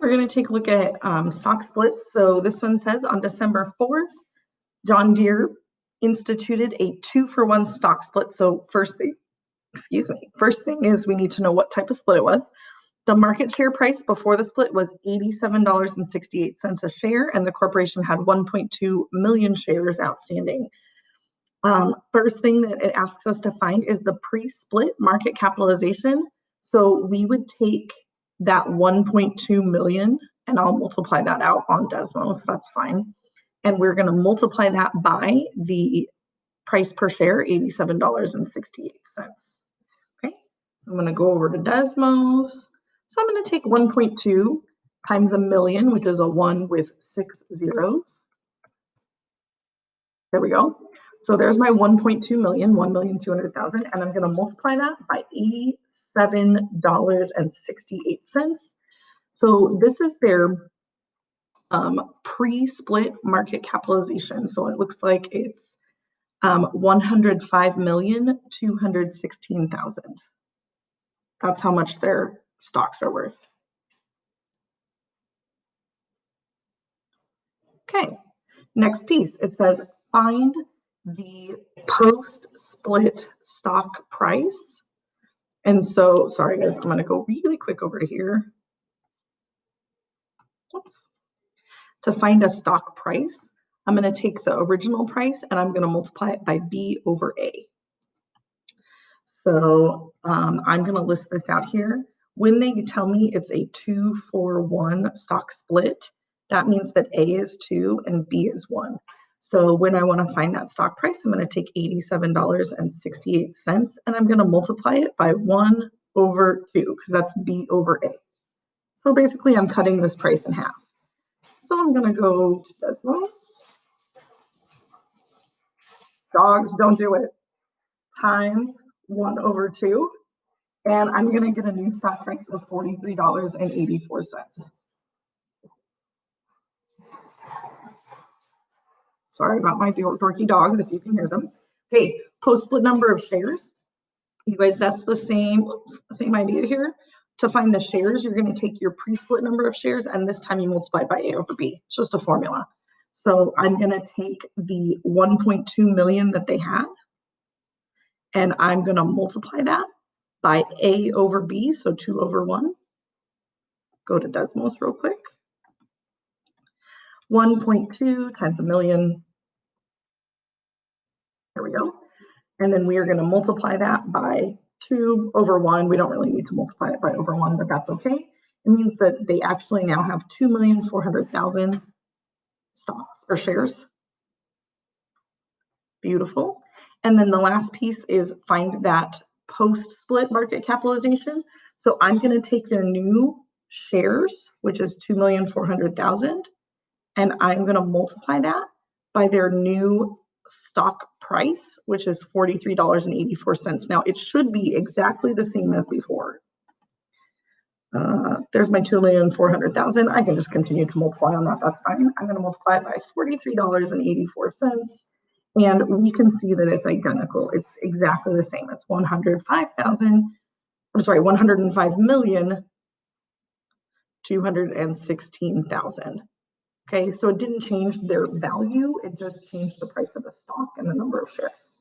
We're going to take a look at stock splits. So this one says on December 4th, John Deere instituted a 2-for-1 stock split. So first thing is we need to know what type of split it was. The market share price before the split was $87.68 a share, and the corporation had 1.2 million shares outstanding. First thing that it asks us to find is the pre-split market capitalization. So we would take that 1.2 million, and I'll multiply that out on Desmos, that's fine. And we're going to multiply that by the price per share, $87.68. Okay, so I'm going to go over to Desmos. So I'm going to take 1.2 times a million, which is a 1 with 6 zeros. There we go. So there's my 1.2 million, 1,200,000, and I'm going to multiply that by $87.68. So this is their pre-split market capitalization. So it looks like it's 105,216,000. That's how much their stocks are worth. Okay, next piece. It says find the post-split stock price. And so, sorry guys, I'm going to go really quick over to here. Oops. To find a stock price, I'm going to take the original price and I'm going to multiply it by B over A. So I'm going to list this out here. When they tell me it's a 2-for-1 stock split, that means that A is 2 and B is 1. So when I want to find that stock price, I'm going to take $87.68 and I'm going to multiply it by 1 over 2 because that's B over A. So basically I'm cutting this price in half. So I'm going to go to Desmos. Dogs, don't do it. Times 1 over 2. And I'm going to get a new stock price of $43.84. Sorry about my dorky dogs, if you can hear them. Okay, post-split number of shares. You guys, that's the same idea here. To find the shares, you're going to take your pre-split number of shares, and this time you multiply by A over B. It's just a formula. So I'm going to take the 1.2 million that they had, and I'm going to multiply that by A over B, so 2 over 1. Go to Desmos real quick. 1.2 times a million. There we go. And then we are going to multiply that by 2 over 1. We don't really need to multiply it by over 1, but that's okay. It means that they actually now have 2,400,000 stocks or shares. Beautiful. And then the last piece is find that post-split market capitalization. So I'm going to take their new shares, which is 2,400,000, and I'm going to multiply that by their new stock price, which is $43.84. Now it should be exactly the same as before. There's my 2,400,000. I can just continue to multiply on that. That's fine. I'm going to multiply it by $43.84, and we can see that it's identical. It's exactly the same. It's 105,216,000. Okay, so it didn't change their value. It just changed the price of the stock and the number of shares.